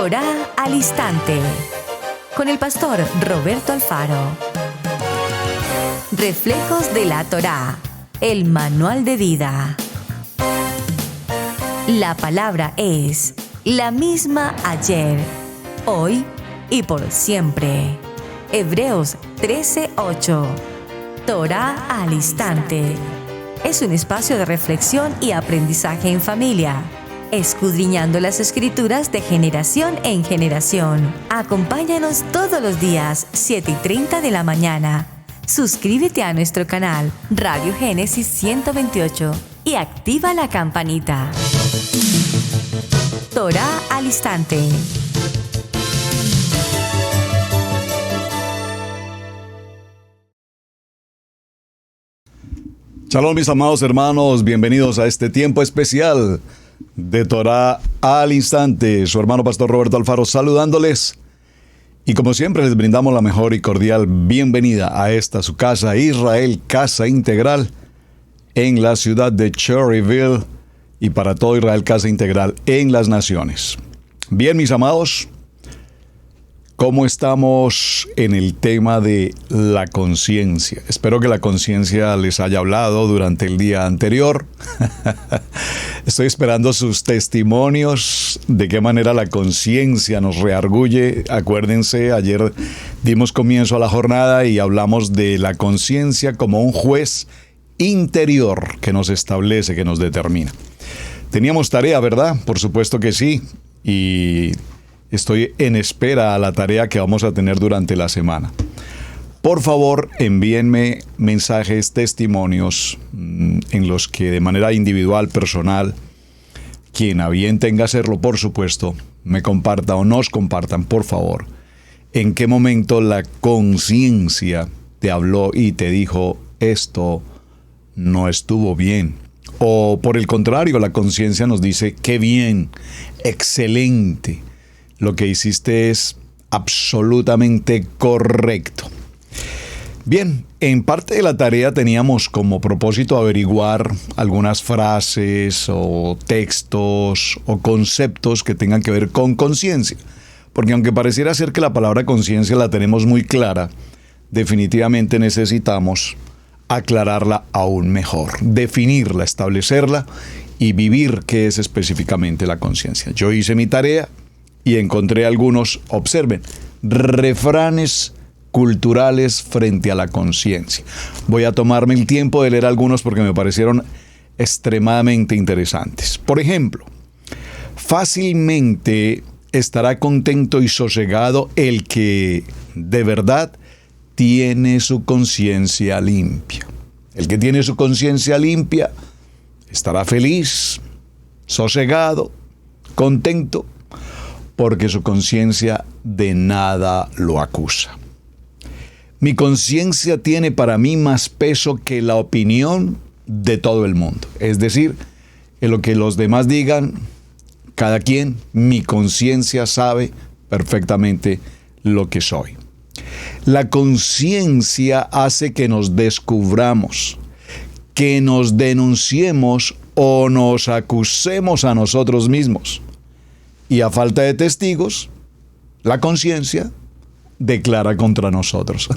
Torá al Instante, con el pastor Roberto Alfaro. Reflejos de la Torá, el manual de vida. La palabra es la misma ayer, hoy y por siempre. Hebreos 13:8. Torá al Instante. Es un espacio de reflexión y aprendizaje en familia, escudriñando las Escrituras de generación en generación. Acompáñanos todos los días, 7:30 de la mañana. Suscríbete a nuestro canal Radio Génesis 128 y activa la campanita. Torá al Instante. Shalom, mis amados hermanos, bienvenidos a este tiempo especial de Torá al Instante. Su hermano pastor Roberto Alfaro saludándoles. Y como siempre les brindamos la mejor y cordial bienvenida a esta su casa, Israel Casa Integral, en la ciudad de Cherryville, y para todo Israel Casa Integral en las naciones. Bien, mis amados, ¿cómo estamos en el tema de la conciencia? Espero que la conciencia les haya hablado durante el día anterior. Estoy esperando sus testimonios de qué manera la conciencia nos reargulle. Acuérdense, ayer dimos comienzo a la jornada y hablamos de la conciencia como un juez interior que nos establece, que nos determina. Teníamos tarea, ¿verdad? Por supuesto que sí. Y estoy en espera a la tarea que vamos a tener durante la semana. Por favor, envíenme mensajes, testimonios en los que de manera individual, personal, quien a bien tenga hacerlo, por supuesto, me comparta o nos compartan, por favor, en qué momento la conciencia te habló y te dijo esto no estuvo bien. O por el contrario, la conciencia nos dice qué bien, excelente. Lo que hiciste es absolutamente correcto. Bien, en parte de la tarea teníamos como propósito averiguar algunas frases o textos o conceptos que tengan que ver con conciencia. Porque aunque pareciera ser que la palabra conciencia la tenemos muy clara, definitivamente necesitamos aclararla aún mejor, definirla, establecerla y vivir qué es específicamente la conciencia. Yo hice mi tarea y encontré algunos, observen, refranes culturales frente a la conciencia. Voy a tomarme el tiempo de leer algunos porque me parecieron extremadamente interesantes. Por ejemplo, fácilmente estará contento y sosegado el que de verdad tiene su conciencia limpia. El que tiene su conciencia limpia estará feliz, sosegado, contento, porque su conciencia de nada lo acusa. Mi conciencia tiene para mí más peso que la opinión de todo el mundo. Es decir, en lo que los demás digan, cada quien, mi conciencia sabe perfectamente lo que soy. La conciencia hace que nos descubramos, que nos denunciemos o nos acusemos a nosotros mismos. Y a falta de testigos, la conciencia declara contra nosotros.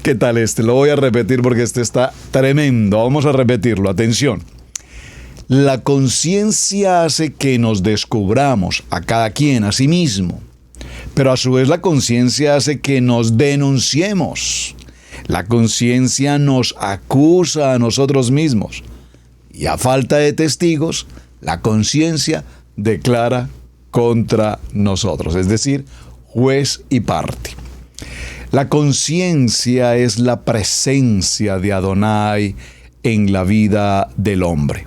¿Qué tal este? Lo voy a repetir porque este está tremendo. Vamos a repetirlo. Atención. La conciencia hace que nos descubramos a cada quien, a sí mismo. Pero a su vez la conciencia hace que nos denunciemos. La conciencia nos acusa a nosotros mismos. Y a falta de testigos, la conciencia declara contra nosotros, es decir, juez y parte. La conciencia es la presencia de Adonai en la vida del hombre.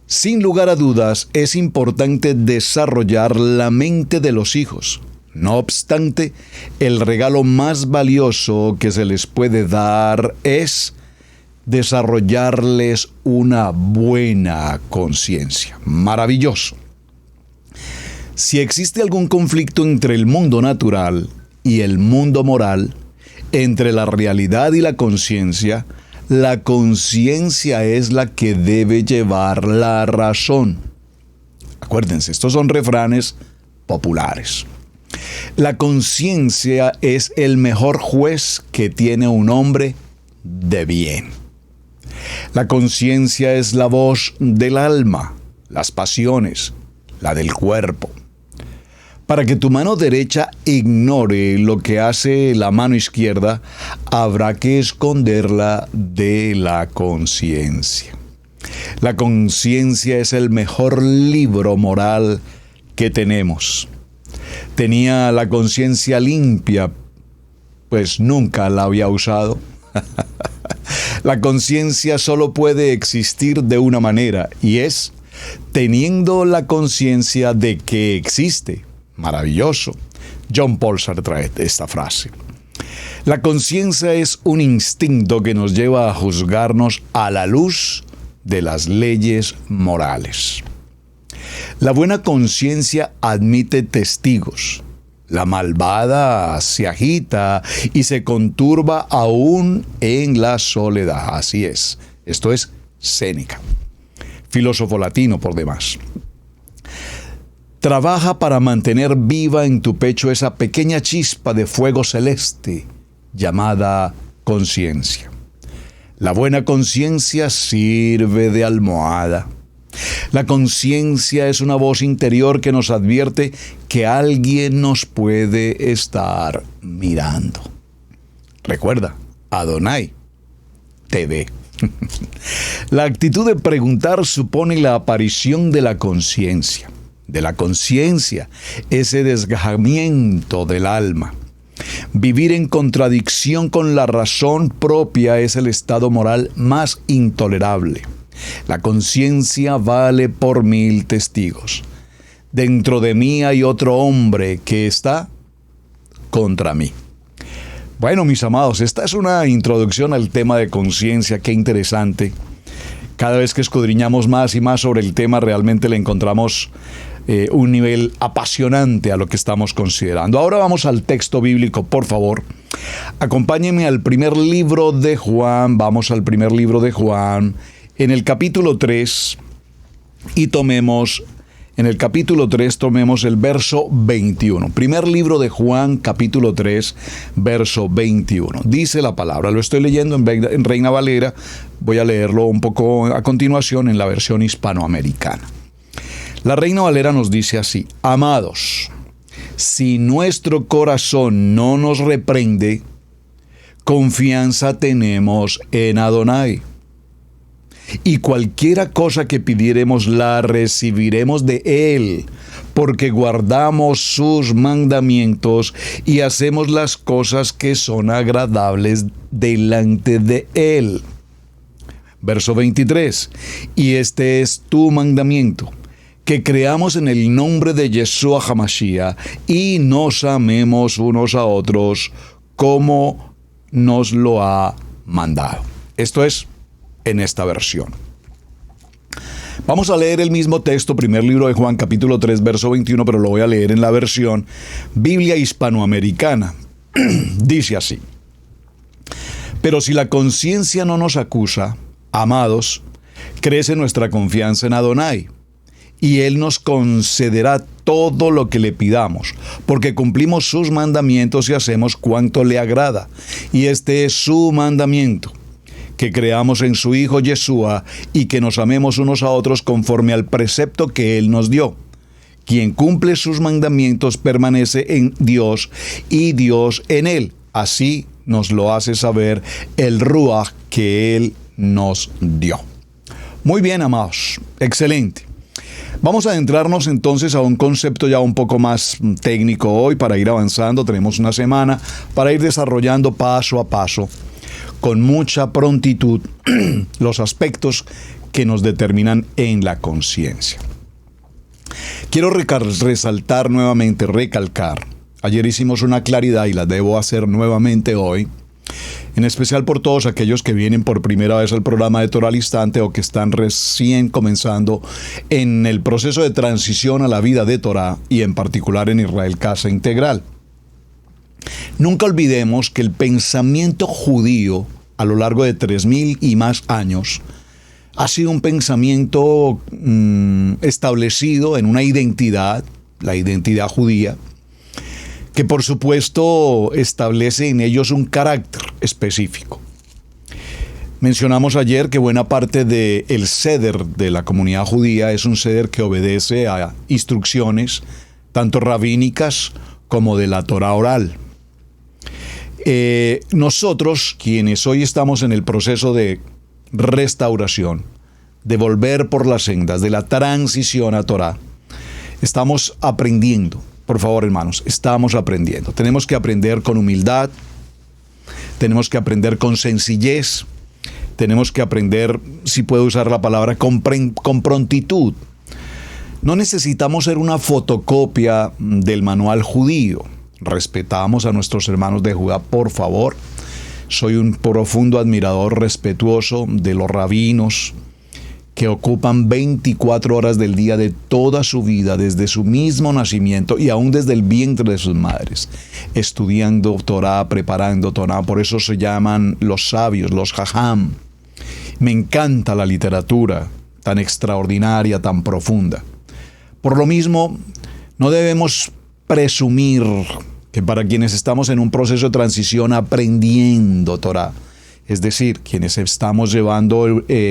Sin lugar a dudas, es importante desarrollar la mente de los hijos. No obstante, el regalo más valioso que se les puede dar es desarrollarles una buena conciencia. Maravilloso. Si existe algún conflicto entre el mundo natural y el mundo moral, entre la realidad y la conciencia es la que debe llevar la razón. Acuérdense, estos son refranes populares. La conciencia es el mejor juez que tiene un hombre de bien. La conciencia es la voz del alma, las pasiones, la del cuerpo. Para que tu mano derecha ignore lo que hace la mano izquierda, habrá que esconderla de la conciencia. La conciencia es el mejor libro moral que tenemos. Tenía la conciencia limpia, pues nunca la había usado. La conciencia solo puede existir de una manera, y es teniendo la conciencia de que existe. Maravilloso. John Paul Sartre trae esta frase. La conciencia es un instinto que nos lleva a juzgarnos a la luz de las leyes morales. La buena conciencia admite testigos. La malvada se agita y se conturba aún en la soledad. Así es. Esto es Séneca, filósofo latino por demás. Trabaja para mantener viva en tu pecho esa pequeña chispa de fuego celeste llamada conciencia. La buena conciencia sirve de almohada. La conciencia es una voz interior que nos advierte que alguien nos puede estar mirando. Recuerda, Adonai te ve. La actitud de preguntar supone la aparición de la conciencia. Ese desgajamiento del alma. Vivir en contradicción con la razón propia es el estado moral más intolerable. La conciencia vale por 1000 testigos. Dentro de mí hay otro hombre que está contra mí. Bueno, mis amados, esta es una introducción al tema de conciencia. Qué interesante. Cada vez que escudriñamos más y más sobre el tema, realmente le encontramos un nivel apasionante a lo que estamos considerando. Ahora vamos al texto bíblico, por favor. Acompáñenme al primer libro de Juan. Vamos al primer libro de Juan, en el capítulo 3, y tomemos el verso 21. Primer libro de Juan, capítulo 3, verso 21. Dice la palabra, lo estoy leyendo en Reina Valera, voy a leerlo un poco a continuación en la versión hispanoamericana. La Reina Valera nos dice así: amados, si nuestro corazón no nos reprende, confianza tenemos en Adonai. Y cualquiera cosa que pidiéremos la recibiremos de Él, porque guardamos sus mandamientos y hacemos las cosas que son agradables delante de Él. Verso 23. Y este es tu mandamiento, que creamos en el nombre de Yeshua HaMashiach y nos amemos unos a otros como nos lo ha mandado. Esto es en esta versión. Vamos a leer el mismo texto, primer libro de Juan, capítulo 3, verso 21, pero lo voy a leer en la versión Biblia hispanoamericana. Dice así: pero si la conciencia no nos acusa, amados, crece nuestra confianza en Adonai, y Él nos concederá todo lo que le pidamos, porque cumplimos sus mandamientos y hacemos cuanto le agrada. Y este es su mandamiento, que creamos en su Hijo Yeshua y que nos amemos unos a otros conforme al precepto que Él nos dio. Quien cumple sus mandamientos permanece en Dios y Dios en Él. Así nos lo hace saber el Ruach que Él nos dio. Muy bien, amados. Excelente. Vamos a adentrarnos entonces a un concepto ya un poco más técnico hoy para ir avanzando. Tenemos una semana para ir desarrollando paso a paso, con mucha prontitud, los aspectos que nos determinan en la conciencia. Quiero recalcar, ayer hicimos una claridad y la debo hacer nuevamente hoy, en especial por todos aquellos que vienen por primera vez al programa de Torah al Instante o que están recién comenzando en el proceso de transición a la vida de Torah y en particular en Israel Casa Integral. Nunca olvidemos que el pensamiento judío a lo largo de 3000 y más años ha sido un pensamiento establecido en una identidad, la identidad judía, que por supuesto establece en ellos un carácter específico. Mencionamos ayer que buena parte del seder de la comunidad judía es un seder que obedece a instrucciones tanto rabínicas como de la Torá oral. Nosotros, quienes hoy estamos en el proceso de restauración, de volver por las sendas, de la transición a Torá, estamos aprendiendo. Por favor, hermanos, estamos aprendiendo. Tenemos que aprender con humildad, tenemos que aprender con sencillez, tenemos que aprender, si puedo usar la palabra, con prontitud. No necesitamos ser una fotocopia del manual judío. Respetamos a nuestros hermanos de Judá, por favor. Soy un profundo admirador, respetuoso de los rabinos que ocupan 24 horas del día de toda su vida, desde su mismo nacimiento y aún desde el vientre de sus madres, estudiando Torá, preparando Torá. Por eso se llaman los sabios, los jajam. Me encanta la literatura tan extraordinaria, tan profunda. Por lo mismo, no debemos presumir que para quienes estamos en un proceso de transición aprendiendo Torá, es decir, quienes estamos llevando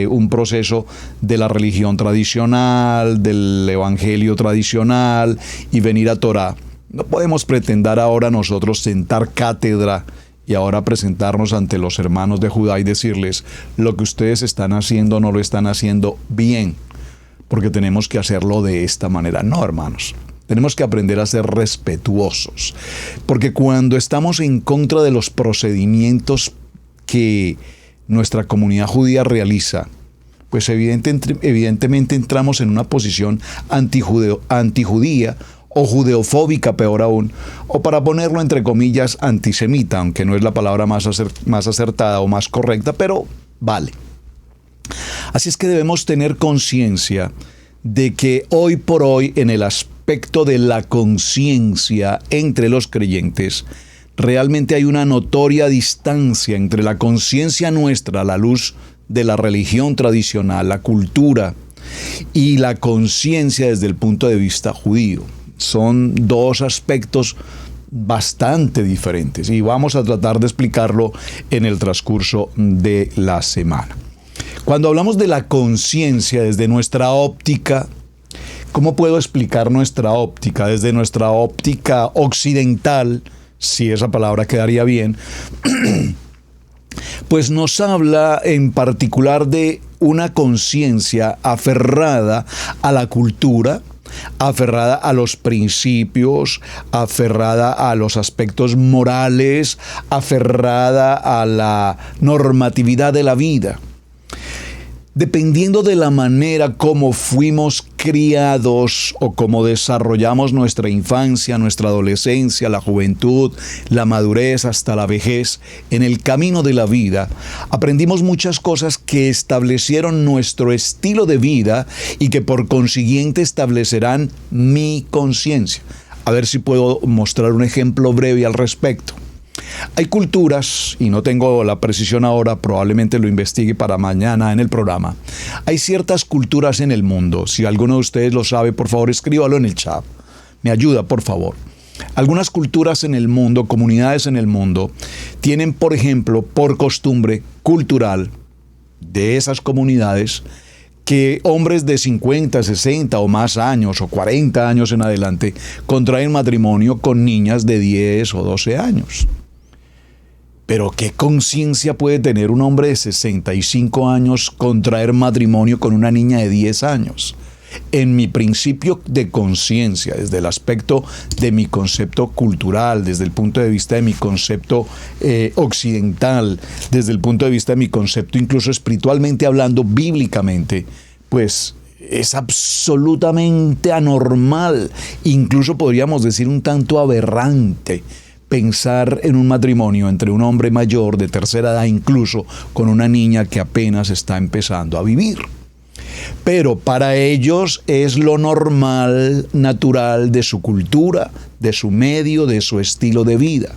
un proceso de la religión tradicional, del evangelio tradicional y venir a Torá, no podemos pretender ahora nosotros sentar cátedra y ahora presentarnos ante los hermanos de Judá y decirles lo que ustedes están haciendo no lo están haciendo bien, porque tenemos que hacerlo de esta manera. No, hermanos. Tenemos que aprender a ser respetuosos, porque cuando estamos en contra de los procedimientos que nuestra comunidad judía realiza, pues evidentemente entramos en una posición antijudía o judeofóbica, peor aún, o para ponerlo entre comillas, antisemita, aunque no es la palabra más acertada o más correcta, pero vale. Así es que debemos tener conciencia de que hoy por hoy, en el aspecto de la conciencia entre los creyentes, realmente hay una notoria distancia entre la conciencia nuestra a la luz de la religión tradicional, la cultura, y la conciencia desde el punto de vista judío. Son dos aspectos bastante diferentes y vamos a tratar de explicarlo en el transcurso de la semana. Cuando hablamos de la conciencia desde nuestra óptica, ¿cómo puedo explicar nuestra óptica? Desde nuestra óptica occidental, si esa palabra quedaría bien, pues nos habla en particular de una conciencia aferrada a la cultura, aferrada a los principios, aferrada a los aspectos morales, aferrada a la normatividad de la vida. Dependiendo de la manera como fuimos criados o como desarrollamos nuestra infancia, nuestra adolescencia, la juventud, la madurez hasta la vejez, en el camino de la vida, aprendimos muchas cosas que establecieron nuestro estilo de vida y que por consiguiente establecerán mi conciencia. A ver si puedo mostrar un ejemplo breve al respecto. Hay culturas, y no tengo la precisión ahora, probablemente lo investigue para mañana en el programa. Hay ciertas culturas en el mundo. Si alguno de ustedes lo sabe, por favor, escríbalo en el chat. Me ayuda, por favor. Algunas culturas en el mundo, comunidades en el mundo, tienen, por ejemplo, por costumbre cultural de esas comunidades, que hombres de 50, 60 o más años, o 40 años en adelante, contraen matrimonio con niñas de 10 o 12 años. Pero ¿qué conciencia puede tener un hombre de 65 años contraer matrimonio con una niña de 10 años? En mi principio de conciencia, desde el aspecto de mi concepto cultural, desde el punto de vista de mi concepto occidental, desde el punto de vista de mi concepto incluso espiritualmente hablando, bíblicamente, pues es absolutamente anormal, incluso podríamos decir un tanto aberrante, pensar en un matrimonio entre un hombre mayor de tercera edad, incluso con una niña que apenas está empezando a vivir. Pero para ellos es lo normal, natural de su cultura, de su medio, de su estilo de vida.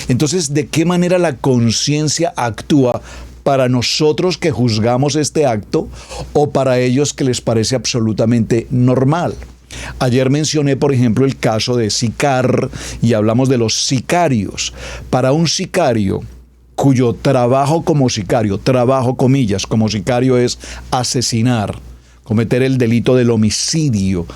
Entonces, ¿de qué manera la conciencia actúa para nosotros que juzgamos este acto o para ellos que les parece absolutamente normal. Ayer mencioné, por ejemplo, el caso de Sicar y hablamos de los sicarios. Para un sicario cuyo trabajo como sicario, trabajo comillas, como sicario es asesinar, cometer el delito del homicidio,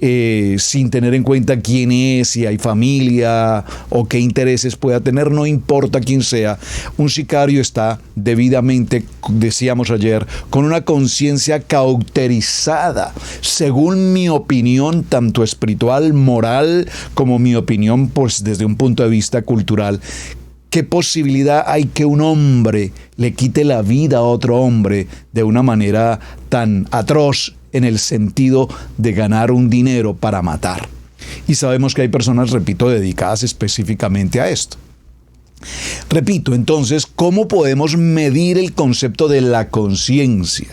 sin tener en cuenta quién es, si hay familia o qué intereses pueda tener, no importa quién sea. Un sicario está debidamente, decíamos ayer, con una conciencia cauterizada, según mi opinión, tanto espiritual, moral, como mi opinión, pues desde un punto de vista cultural. ¿Qué posibilidad hay que un hombre le quite la vida a otro hombre de una manera tan atroz en el sentido de ganar un dinero para matar? Y sabemos que hay personas, repito, dedicadas específicamente a esto. Repito, entonces, ¿cómo podemos medir el concepto de la conciencia?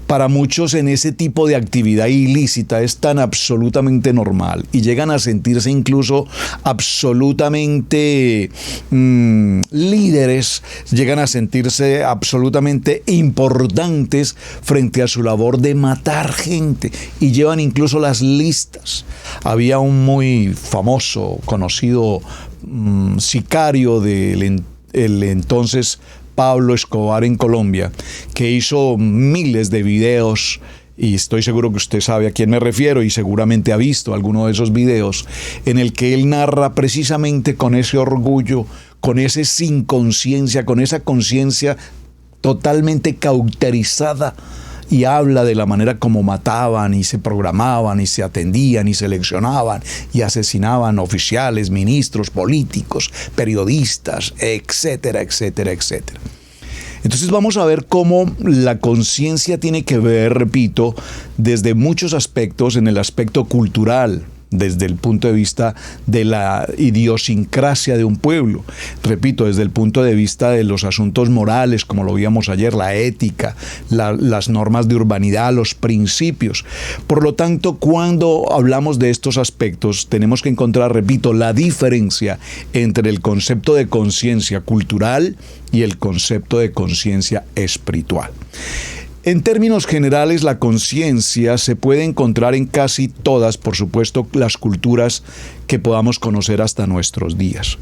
Para muchos en ese tipo de actividad ilícita es tan absolutamente normal y llegan a sentirse incluso absolutamente líderes, llegan a sentirse absolutamente importantes frente a su labor de matar gente y llevan incluso las listas. Había un muy famoso, conocido sicario del entonces Pablo Escobar en Colombia, que hizo miles de videos, y estoy seguro que usted sabe a quién me refiero y seguramente ha visto alguno de esos videos, en el que él narra precisamente con ese orgullo, con ese sin conciencia, con esa conciencia totalmente cauterizada, y habla de la manera como mataban y se programaban y se atendían y seleccionaban y asesinaban oficiales, ministros, políticos, periodistas, etcétera, etcétera, etcétera. Entonces vamos a ver cómo la conciencia tiene que ver, repito, desde muchos aspectos, en el aspecto cultural, desde el punto de vista de la idiosincrasia de un pueblo. Repito, desde el punto de vista de los asuntos morales, como lo vimos ayer, la ética, las normas de urbanidad, los principios. Por lo tanto, cuando hablamos de estos aspectos, tenemos que encontrar, repito, la diferencia entre el concepto de conciencia cultural y el concepto de conciencia espiritual. En términos generales, la conciencia se puede encontrar en casi todas, por supuesto, las culturas que podamos conocer hasta nuestros días.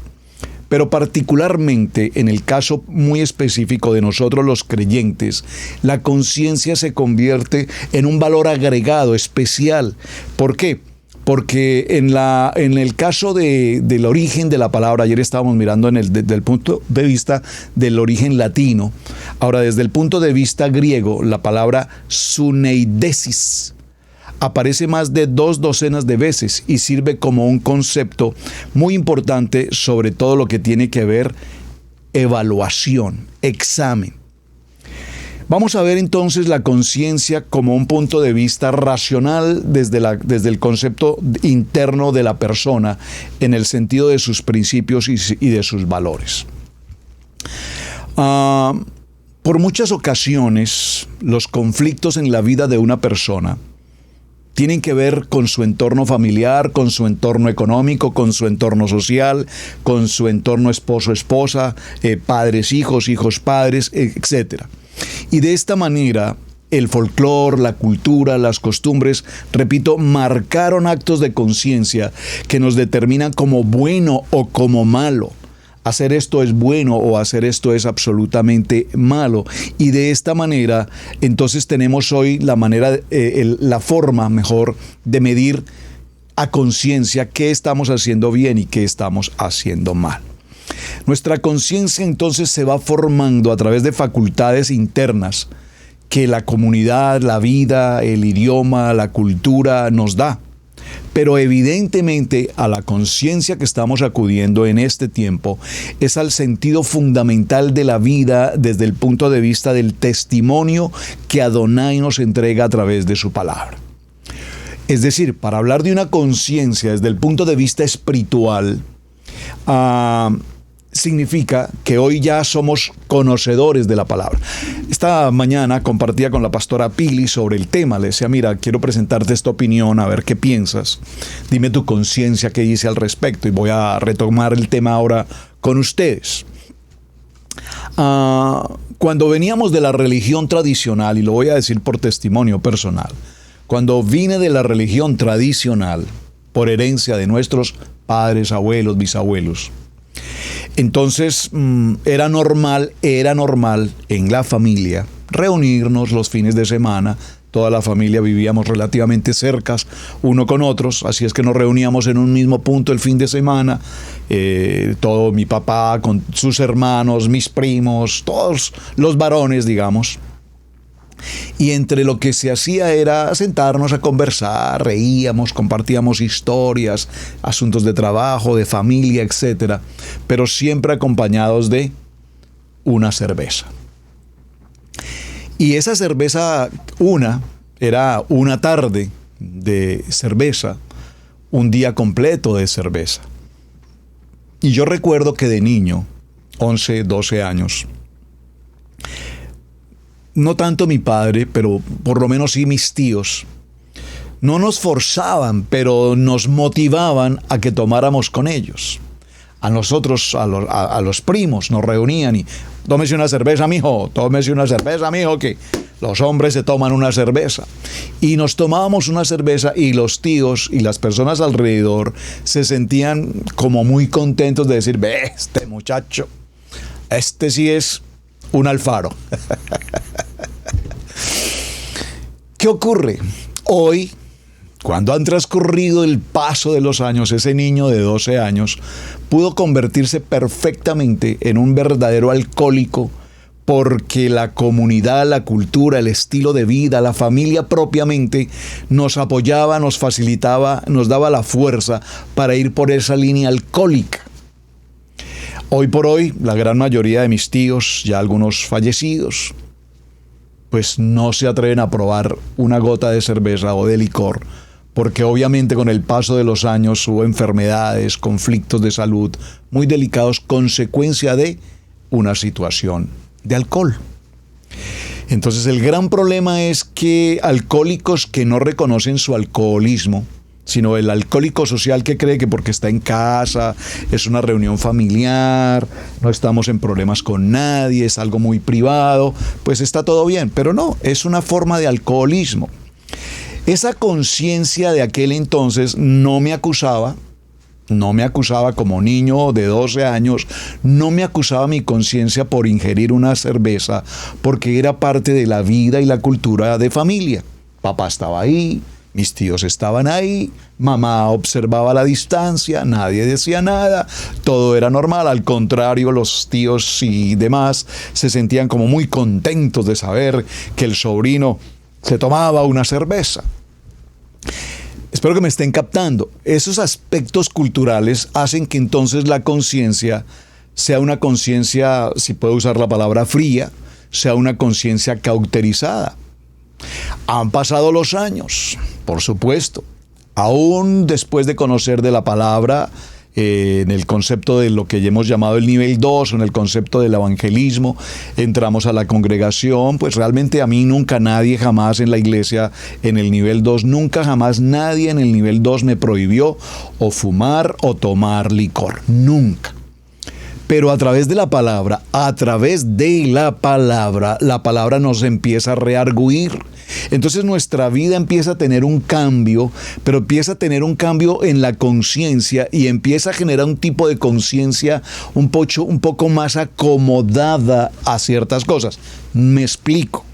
Pero particularmente en el caso muy específico de nosotros los creyentes, la conciencia se convierte en un valor agregado especial. ¿Por qué? Porque en el caso del origen de la palabra, ayer estábamos mirando desde el punto de vista del origen latino. Ahora, desde el punto de vista griego, la palabra suneidesis aparece más de 2 docenas de veces y sirve como un concepto muy importante sobre todo lo que tiene que ver evaluación, examen. Vamos a ver entonces la conciencia como un punto de vista racional desde el concepto interno de la persona, en el sentido de sus principios y de sus valores. Por muchas ocasiones, los conflictos en la vida de una persona tienen que ver con su entorno familiar, con su entorno económico, con su entorno social, con su entorno esposo-esposa, padres, hijos padres, etcétera. Y de esta manera, el folclore, la cultura, las costumbres, repito, marcaron actos de conciencia que nos determinan como bueno o como malo. Hacer esto es bueno o hacer esto es absolutamente malo. Y de esta manera, entonces tenemos hoy la forma mejor de medir a conciencia qué estamos haciendo bien y qué estamos haciendo mal. Nuestra conciencia entonces se va formando a través de facultades internas que la comunidad, la vida, el idioma, la cultura nos da. Pero evidentemente a la conciencia que estamos acudiendo en este tiempo es al sentido fundamental de la vida desde el punto de vista del testimonio que Adonai nos entrega a través de su palabra. Es decir, para hablar de una conciencia desde el punto de vista espiritual, significa que hoy ya somos conocedores de la palabra. Esta mañana compartía con la pastora Pili sobre el tema. Le decía, mira, quiero presentarte esta opinión, a ver qué piensas. Dime tu conciencia qué dice al respecto. Y voy a retomar el tema ahora con ustedes. Cuando veníamos de la religión tradicional, y lo voy a decir por testimonio personal, cuando vine de la religión tradicional, por herencia de nuestros padres, abuelos, bisabuelos, entonces era normal en la familia reunirnos los fines de semana. Toda la familia vivíamos relativamente cercas uno con otros, así es que nos reuníamos en un mismo punto el fin de semana. Todo mi papá con sus hermanos, mis primos, todos los varones, digamos. Y entre lo que se hacía era sentarnos a conversar, reíamos, compartíamos historias, asuntos de trabajo, de familia, etc. Pero siempre acompañados de una cerveza. Y esa cerveza, era una tarde de cerveza, un día completo de cerveza. Y yo recuerdo que de niño, 11, 12 años, no tanto mi padre, pero por lo menos sí mis tíos, no nos forzaban, pero nos motivaban a que tomáramos con ellos. A nosotros, a los primos, nos reunían y tómese una cerveza, mijo, que los hombres se toman una cerveza. Y nos tomábamos una cerveza y los tíos y las personas alrededor se sentían como muy contentos de decir, ve, este muchacho, este sí es un Alfaro. ¿Qué ocurre? Hoy, cuando han transcurrido el paso de los años, ese niño de 12 años pudo convertirse perfectamente en un verdadero alcohólico porque la comunidad, la cultura, el estilo de vida, la familia propiamente nos apoyaba, nos facilitaba, nos daba la fuerza para ir por esa línea alcohólica. Hoy por hoy, la gran mayoría de mis tíos, ya algunos fallecidos, pues no se atreven a probar una gota de cerveza o de licor, porque obviamente con el paso de los años hubo enfermedades, conflictos de salud muy delicados, consecuencia de una situación de alcohol. Entonces el gran problema es que alcohólicos que no reconocen su alcoholismo, sino el alcohólico social que cree que porque está en casa, es una reunión familiar, no estamos en problemas con nadie, es algo muy privado, pues está todo bien. Pero no, es una forma de alcoholismo. Esa conciencia de aquel entonces no me acusaba como niño de 12 años, no me acusaba mi conciencia por ingerir una cerveza, porque era parte de la vida y la cultura de familia. Papá estaba ahí, mis tíos estaban ahí, mamá observaba la distancia, nadie decía nada, todo era normal. Al contrario, los tíos y demás se sentían como muy contentos de saber que el sobrino se tomaba una cerveza. Espero que me estén captando. Esos aspectos culturales hacen que entonces la conciencia sea una conciencia, si puedo usar la palabra fría, sea una conciencia cauterizada. Han pasado los años, por supuesto. Aún después de conocer de la palabra, en el concepto de lo que ya hemos llamado el nivel 2, en el concepto del evangelismo, entramos a la congregación, pues realmente a mí nunca nadie jamás en la iglesia, en el nivel 2, nunca jamás nadie en el nivel 2 me prohibió o fumar o tomar licor, nunca. Pero a través de la palabra, la palabra nos empieza a reargüir. Entonces nuestra vida empieza a tener un cambio, pero empieza a tener un cambio en la conciencia y empieza a generar un tipo de conciencia un poco más acomodada a ciertas cosas. Me explico.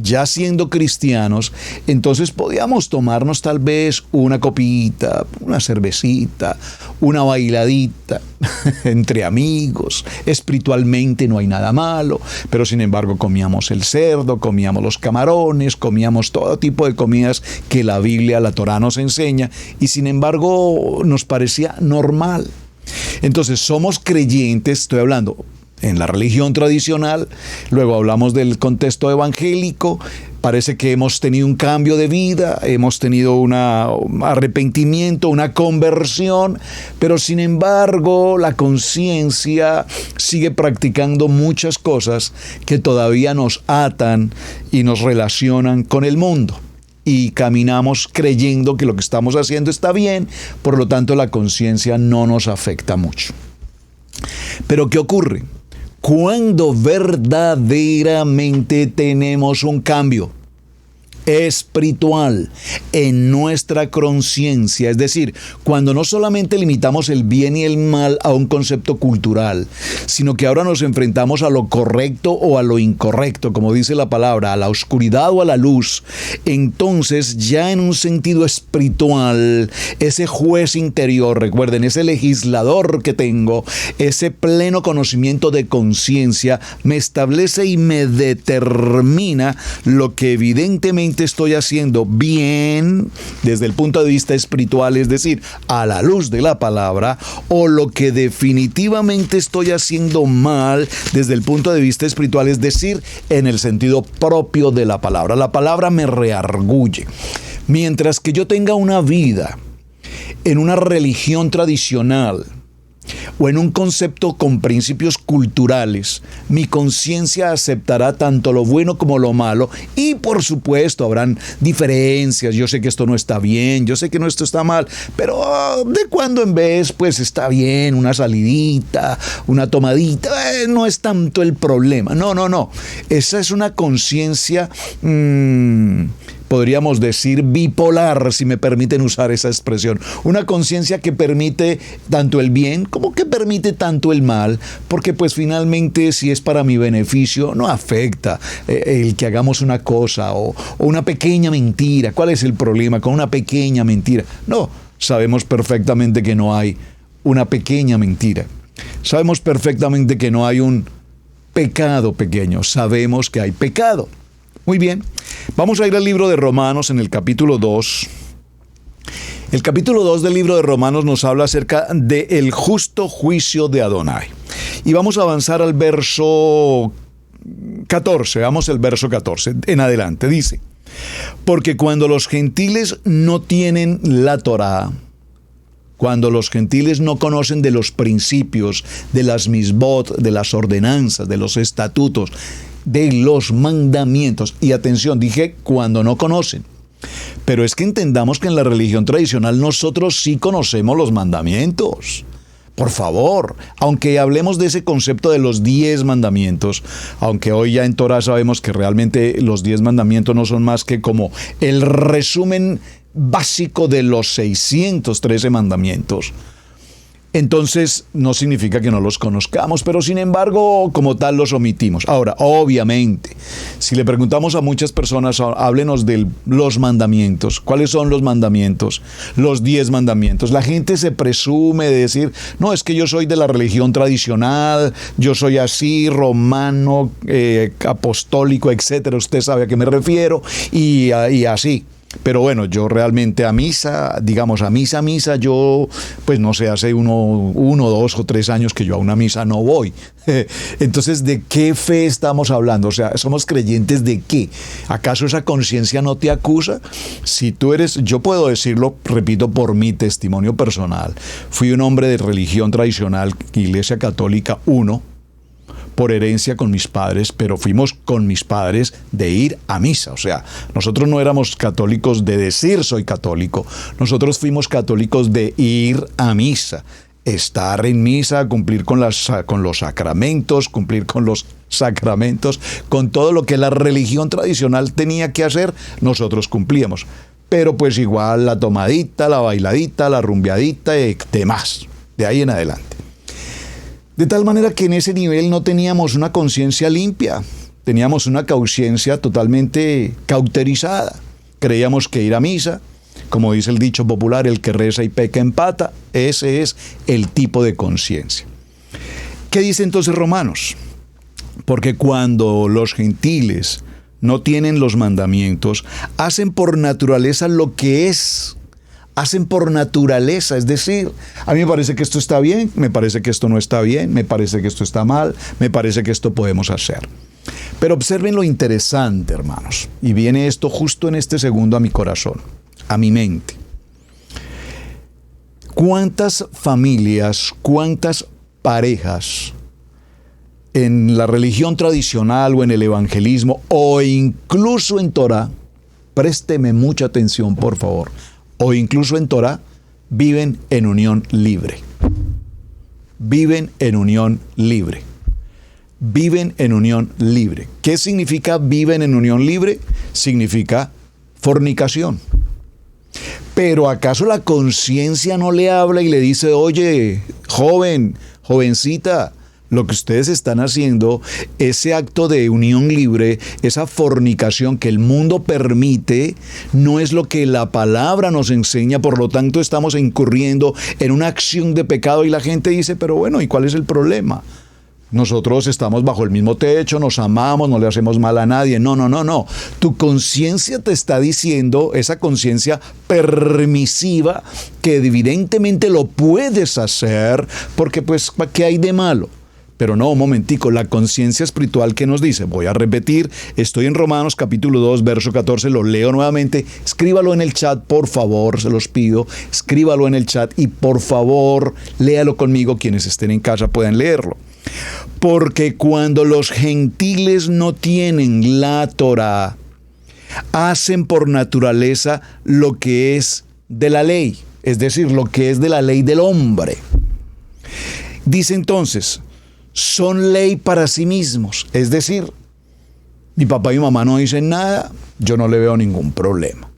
Ya siendo cristianos, entonces podíamos tomarnos tal vez una copita, una cervecita, una bailadita entre amigos. Espiritualmente no hay nada malo, pero sin embargo comíamos el cerdo, comíamos los camarones, comíamos todo tipo de comidas que la Biblia, la Torá nos enseña, y sin embargo nos parecía normal. Entonces somos creyentes, estoy hablando en la religión tradicional, luego hablamos del contexto evangélico, parece que hemos tenido un cambio de vida, hemos tenido un arrepentimiento, una conversión, pero sin embargo la conciencia sigue practicando muchas cosas que todavía nos atan y nos relacionan con el mundo. Y caminamos creyendo que lo que estamos haciendo está bien, por lo tanto la conciencia no nos afecta mucho. Pero ¿qué ocurre? cuando verdaderamente tenemos un cambio espiritual en nuestra conciencia, es decir, cuando no solamente limitamos el bien y el mal a un concepto cultural, sino que ahora nos enfrentamos a lo correcto o a lo incorrecto, como dice la palabra, a la oscuridad o a la luz. Entonces, ya en un sentido espiritual, ese juez interior, recuerden, ese legislador que tengo, ese pleno conocimiento de conciencia, me establece y me determina lo que evidentemente estoy haciendo bien desde el punto de vista espiritual, es decir, a la luz de la palabra, o lo que definitivamente estoy haciendo mal desde el punto de vista espiritual, es decir, en el sentido propio de la palabra. La palabra me reargulle. Mientras que yo tenga una vida en una religión tradicional o en un concepto con principios culturales, mi conciencia aceptará tanto lo bueno como lo malo, y por supuesto habrán diferencias. Yo sé que esto no está bien, yo sé que esto está mal, pero de cuando en vez pues está bien, una salidita, una tomadita, no es tanto el problema. No, esa es una conciencia podríamos decir bipolar, si me permiten usar esa expresión. Una conciencia que permite tanto el bien como que permite tanto el mal, porque pues finalmente si es para mi beneficio no afecta el que hagamos una cosa o una pequeña mentira. ¿Cuál es el problema con una pequeña mentira? No, sabemos perfectamente que no hay una pequeña mentira. Sabemos perfectamente que no hay un pecado pequeño. Sabemos que hay pecado. Muy bien, vamos a ir al libro de Romanos en el capítulo 2. El capítulo 2 del libro de Romanos nos habla acerca del justo juicio de Adonai. Y vamos a avanzar al verso 14, vamos al verso 14 en adelante. Dice: porque cuando los gentiles no tienen la Torá, cuando los gentiles no conocen de los principios, de las misbot, de las ordenanzas, de los estatutos, de los mandamientos, y atención, dije cuando no conocen, pero es que entendamos que en la religión tradicional nosotros sí conocemos los mandamientos. Por favor, aunque hablemos de ese concepto de los 10 mandamientos, aunque hoy ya en Torah sabemos que realmente los 10 mandamientos no son más que como el resumen básico de los 613 mandamientos. Entonces no significa que no los conozcamos, pero sin embargo como tal los omitimos. Ahora, obviamente, si le preguntamos a muchas personas, háblenos de los mandamientos. ¿Cuáles son los mandamientos? Los 10 mandamientos. La gente se presume de decir, no, es que yo soy de la religión tradicional, yo soy así, romano, apostólico, etcétera. Usted sabe a qué me refiero, y así. Pero bueno, yo realmente a misa, yo, pues no sé, hace uno, 2 o 3 años que yo a una misa no voy. Entonces, ¿de qué fe estamos hablando? O sea, ¿somos creyentes de qué? ¿Acaso esa conciencia no te acusa? Si tú eres, yo puedo decirlo, repito, por mi testimonio personal. Fui un hombre de religión tradicional, Iglesia Católica 1, por herencia con mis padres, pero fuimos con mis padres de ir a misa. O sea, nosotros no éramos católicos de decir soy católico, nosotros fuimos católicos de ir a misa, estar en misa, cumplir con los sacramentos, con todo lo que la religión tradicional tenía que hacer, nosotros cumplíamos. Pero pues igual la tomadita, la bailadita, la rumbeadita y demás, de ahí en adelante. De tal manera que en ese nivel no teníamos una conciencia limpia, teníamos una conciencia totalmente cauterizada. Creíamos que ir a misa, como dice el dicho popular, el que reza y peca empata, ese es el tipo de conciencia. ¿Qué dice entonces Romanos? Porque cuando los gentiles no tienen los mandamientos, hacen por naturaleza lo que es. Hacen por naturaleza, es decir, a mí me parece que esto está bien, me parece que esto no está bien, me parece que esto está mal, me parece que esto podemos hacer. Pero observen lo interesante, hermanos, y viene esto justo en este segundo a mi corazón, a mi mente. ¿Cuántas familias, cuántas parejas en la religión tradicional o en el evangelismo o incluso en Torah, présteme mucha atención, por favor, o incluso en Torah, viven en unión libre? Viven en unión libre. viven en unión libre. ¿Qué significa viven en unión libre? Significa fornicación. Pero ¿acaso la conciencia no le habla y le dice, oye, joven, jovencita, lo que ustedes están haciendo, ese acto de unión libre, esa fornicación que el mundo permite, no es lo que la palabra nos enseña, por lo tanto estamos incurriendo en una acción de pecado y la gente dice, pero bueno, ¿y cuál es el problema? Nosotros estamos bajo el mismo techo, nos amamos, no le hacemos mal a nadie. No. Tu conciencia te está diciendo, esa conciencia permisiva, que evidentemente lo puedes hacer, porque pues, ¿qué hay de malo? Pero no, un momentico, la conciencia espiritual que nos dice, voy a repetir, estoy en Romanos capítulo 2, verso 14, lo leo nuevamente, escríbalo en el chat, por favor, se los pido, escríbalo en el chat y por favor, léalo conmigo, quienes estén en casa puedan leerlo. Porque cuando los gentiles no tienen la Torá, hacen por naturaleza lo que es de la ley, es decir, lo que es de la ley del hombre. Dice entonces, son ley para sí mismos, es decir, mi papá y mi mamá no dicen nada, yo no le veo ningún problema.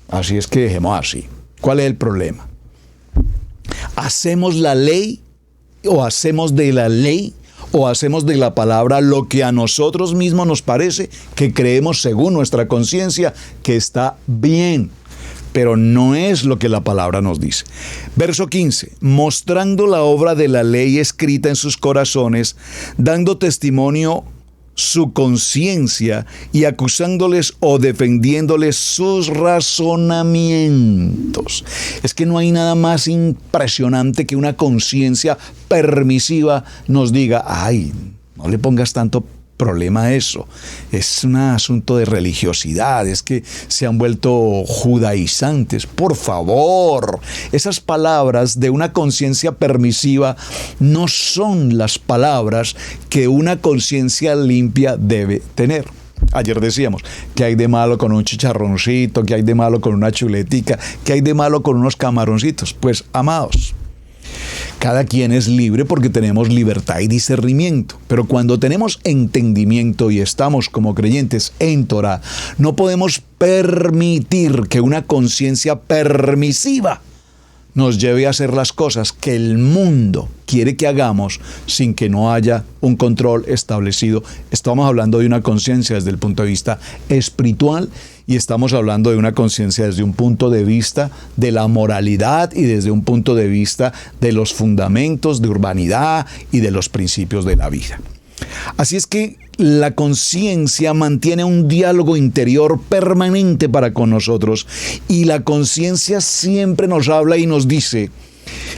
Así es que dejemos así. ¿Cuál es el problema? ¿Hacemos la ley o hacemos de la ley o hacemos de la palabra lo que a nosotros mismos nos parece que creemos según nuestra conciencia que está bien? Pero no es lo que la palabra nos dice. Verso 15, mostrando la obra de la ley escrita en sus corazones, dando testimonio su conciencia y acusándoles o defendiéndoles sus razonamientos. Es que no hay nada más impresionante que una conciencia permisiva nos diga, ay, no le pongas tanto problema a eso, es un asunto de religiosidad, es que se han vuelto judaizantes. Por favor, esas palabras de una conciencia permisiva no son las palabras que una conciencia limpia debe tener. Ayer decíamos, ¿qué hay de malo con un chicharroncito? ¿Qué hay de malo con una chuletica? ¿Qué hay de malo con unos camaroncitos? Pues, amados, cada quien es libre porque tenemos libertad y discernimiento. Pero cuando tenemos entendimiento y estamos como creyentes en Torah, no podemos permitir que una conciencia permisiva nos lleve a hacer las cosas que el mundo quiere que hagamos sin que no haya un control establecido. Estamos hablando de una conciencia desde el punto de vista espiritual y estamos hablando de una conciencia desde un punto de vista de la moralidad y desde un punto de vista de los fundamentos de urbanidad y de los principios de la vida. Así es que la conciencia mantiene un diálogo interior permanente para con nosotros y la conciencia siempre nos habla y nos dice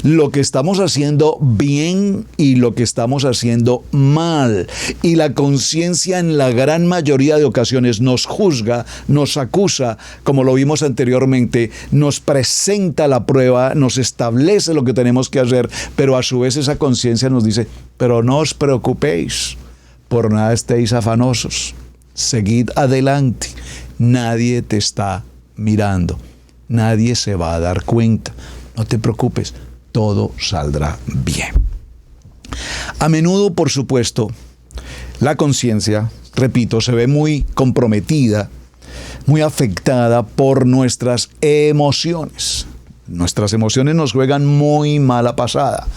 lo que estamos haciendo bien y lo que estamos haciendo mal. Y la conciencia en la gran mayoría de ocasiones nos juzga, nos acusa, como lo vimos anteriormente, nos presenta la prueba, nos establece lo que tenemos que hacer, pero a su vez esa conciencia nos dice, pero no os preocupéis, por nada estéis afanosos, seguid adelante, nadie te está mirando, nadie se va a dar cuenta, no te preocupes, todo saldrá bien. A menudo, por supuesto, la conciencia, repito, se ve muy comprometida, muy afectada por nuestras emociones. Nuestras emociones nos juegan muy mala pasada.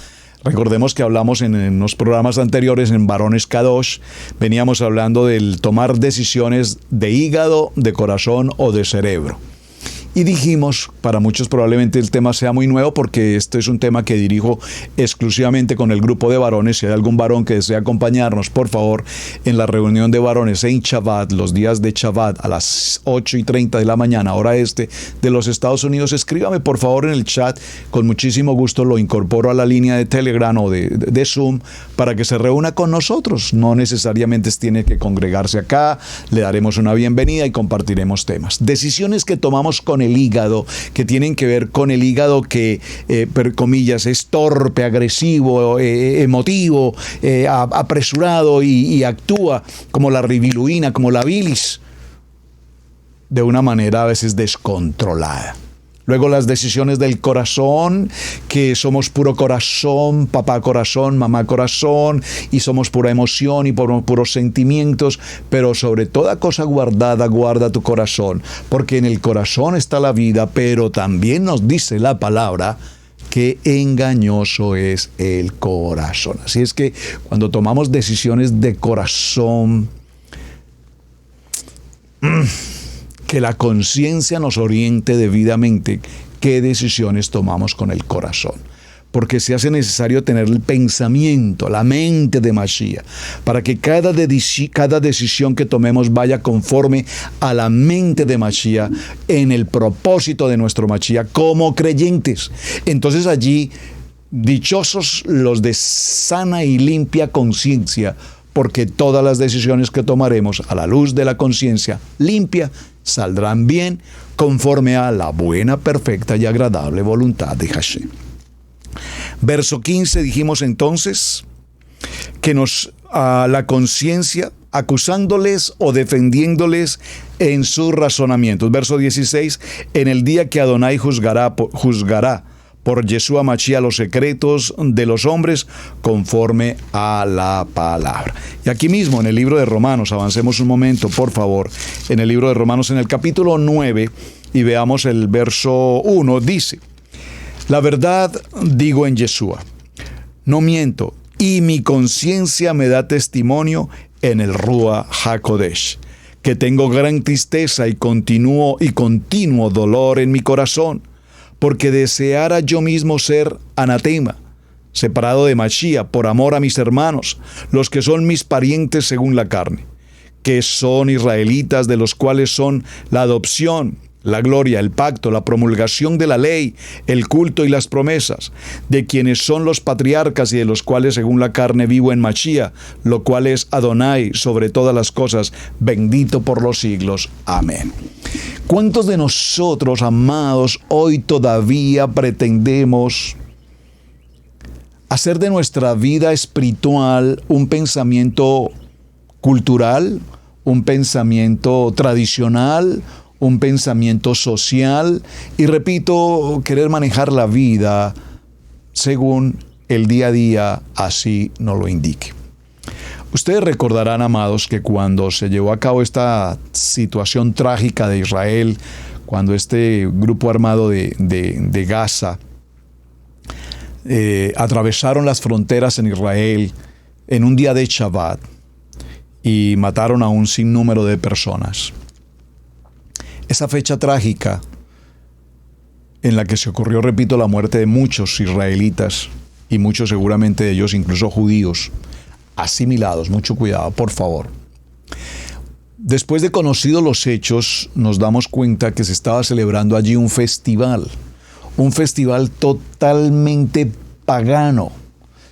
Recordemos que hablamos en unos programas anteriores, en Varones Kadosh, veníamos hablando del tomar decisiones de hígado, de corazón o de cerebro. Y dijimos, para muchos probablemente el tema sea muy nuevo porque este es un tema que dirijo exclusivamente con el grupo de varones. Si hay algún varón que desea acompañarnos, por favor, en la reunión de varones en Shabbat, los días de Shabbat a las 8:30 de la mañana, hora este de los Estados Unidos, escríbame por favor en el chat. Con muchísimo gusto lo incorporo a la línea de Telegram o de Zoom para que se reúna con nosotros. No necesariamente tiene que congregarse acá, le daremos una bienvenida y compartiremos temas. Decisiones que tomamos con el hígado, que tienen que ver con el hígado que, por comillas, es torpe, agresivo, emotivo, apresurado y actúa como la ribiluina, como la bilis, de una manera a veces descontrolada. Luego las decisiones del corazón, que somos puro corazón, papá corazón, mamá corazón, y somos pura emoción y puros sentimientos, pero sobre toda cosa guardada, guarda tu corazón, porque en el corazón está la vida, pero también nos dice la palabra que engañoso es el corazón. Así es que cuando tomamos decisiones de corazón, que la conciencia nos oriente debidamente qué decisiones tomamos con el corazón. Porque se hace necesario tener el pensamiento, la mente de Mashiach, para que cada decisión que tomemos vaya conforme a la mente de Mashiach en el propósito de nuestro Mashiach como creyentes. Entonces allí, dichosos los de sana y limpia conciencia, porque todas las decisiones que tomaremos a la luz de la conciencia limpia saldrán bien conforme a la buena, perfecta y agradable voluntad de Hashem. Verso 15 dijimos entonces que la conciencia acusándoles o defendiéndoles en sus razonamientos. Verso 16, en el día que Adonai juzgará por Yeshua Mashiach los secretos de los hombres conforme a la palabra. Y aquí mismo en el libro de Romanos, avancemos un momento por favor, en el libro de Romanos en el capítulo 9 y veamos el verso 1, dice: la verdad digo en Yeshua, no miento, y mi conciencia me da testimonio en el Ruach HaKodesh, que tengo gran tristeza y continuo dolor en mi corazón, porque deseara yo mismo ser anatema, separado de Mashiach, por amor a mis hermanos, los que son mis parientes según la carne, que son israelitas, de los cuales son la adopción, la gloria, el pacto, la promulgación de la ley, el culto y las promesas, de quienes son los patriarcas y de los cuales según la carne vivo en Mashiach, lo cual es Adonai sobre todas las cosas, bendito por los siglos. Amén. ¿Cuántos de nosotros, amados, hoy todavía pretendemos hacer de nuestra vida espiritual un pensamiento cultural, un pensamiento tradicional, un pensamiento social y, repito, querer manejar la vida según el día a día así nos lo indique? Ustedes recordarán, amados, que cuando se llevó a cabo esta situación trágica de Israel, cuando este grupo armado de Gaza atravesaron las fronteras en Israel en un día de Shabbat y mataron a un sinnúmero de personas. Esa fecha trágica en la que se ocurrió, repito, la muerte de muchos israelitas y muchos seguramente de ellos incluso judíos asimilados, mucho cuidado, por favor. Después de conocidos los hechos, nos damos cuenta que se estaba celebrando allí un festival totalmente pagano,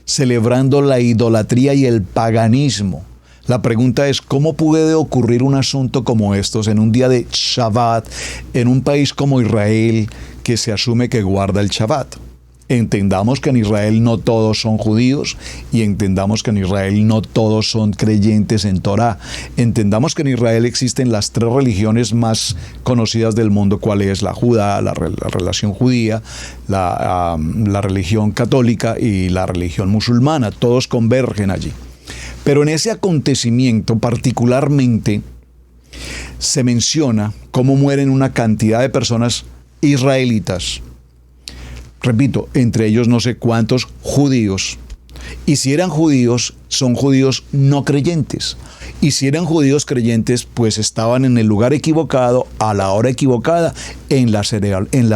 celebrando la idolatría y el paganismo. La pregunta es, ¿cómo puede ocurrir un asunto como estos en un día de Shabbat, en un país como Israel, que se asume que guarda el Shabbat? Entendamos que en Israel no todos son judíos y entendamos que en Israel no todos son creyentes en Torah. Entendamos que en Israel existen las tres religiones más conocidas del mundo, cuál es la Judá, la relación judía, la religión católica y la religión musulmana. Todos convergen allí. Pero en ese acontecimiento particularmente se menciona cómo mueren una cantidad de personas israelitas. Repito, entre ellos no sé cuántos judíos. Y si eran judíos, son judíos no creyentes. Y si eran judíos creyentes, pues estaban en el lugar equivocado, a la hora equivocada, en la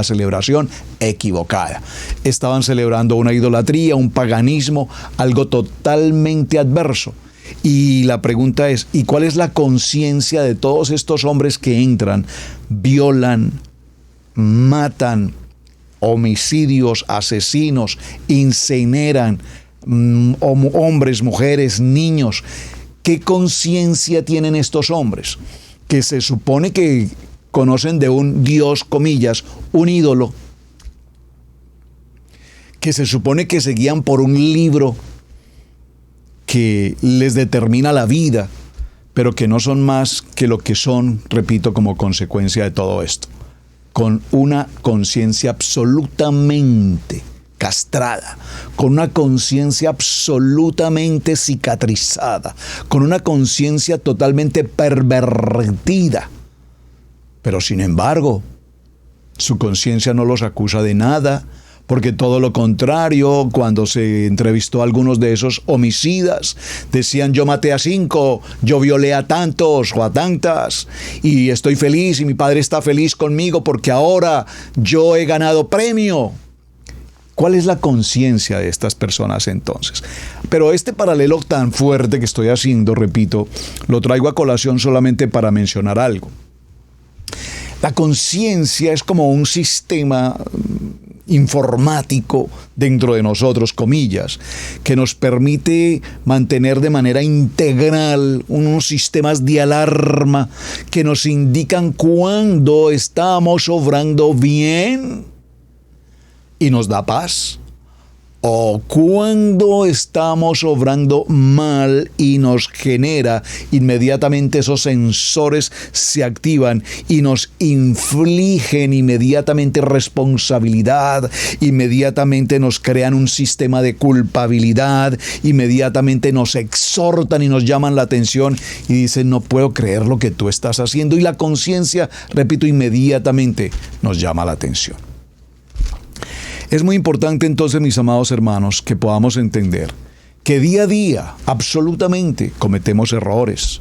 celebración equivocada. Estaban celebrando una idolatría, un paganismo, algo totalmente adverso. Y la pregunta es, ¿y cuál es la conciencia de todos estos hombres que entran, violan, matan, homicidios, asesinos, incineran, hombres, mujeres, niños? ¿Qué conciencia tienen estos hombres? Que se supone que conocen de un Dios, comillas, un ídolo, que se supone que se guían por un libro que les determina la vida, pero que no son más que lo que son, repito, como consecuencia de todo esto. con una conciencia absolutamente castrada, con una conciencia absolutamente cicatrizada, con una conciencia totalmente pervertida. Pero sin embargo, su conciencia no los acusa de nada, porque todo lo contrario, cuando se entrevistó a algunos de esos homicidas, decían: yo maté a 5, yo violé a tantos o a tantas, y estoy feliz y mi padre está feliz conmigo porque ahora yo he ganado premio. ¿Cuál es la conciencia de estas personas entonces? Pero este paralelo tan fuerte que estoy haciendo, repito, lo traigo a colación solamente para mencionar algo. La conciencia es como un sistema informático dentro de nosotros, comillas, que nos permite mantener de manera integral unos sistemas de alarma que nos indican cuándo estamos obrando bien y nos da paz, o cuando estamos obrando mal y nos genera inmediatamente, esos sensores se activan y nos infligen inmediatamente responsabilidad, inmediatamente nos crean un sistema de culpabilidad, inmediatamente nos exhortan y nos llaman la atención y dicen: no puedo creer lo que tú estás haciendo, y la conciencia, repito, inmediatamente nos llama la atención. Es muy importante entonces, mis amados hermanos, que podamos entender que día a día, absolutamente, cometemos errores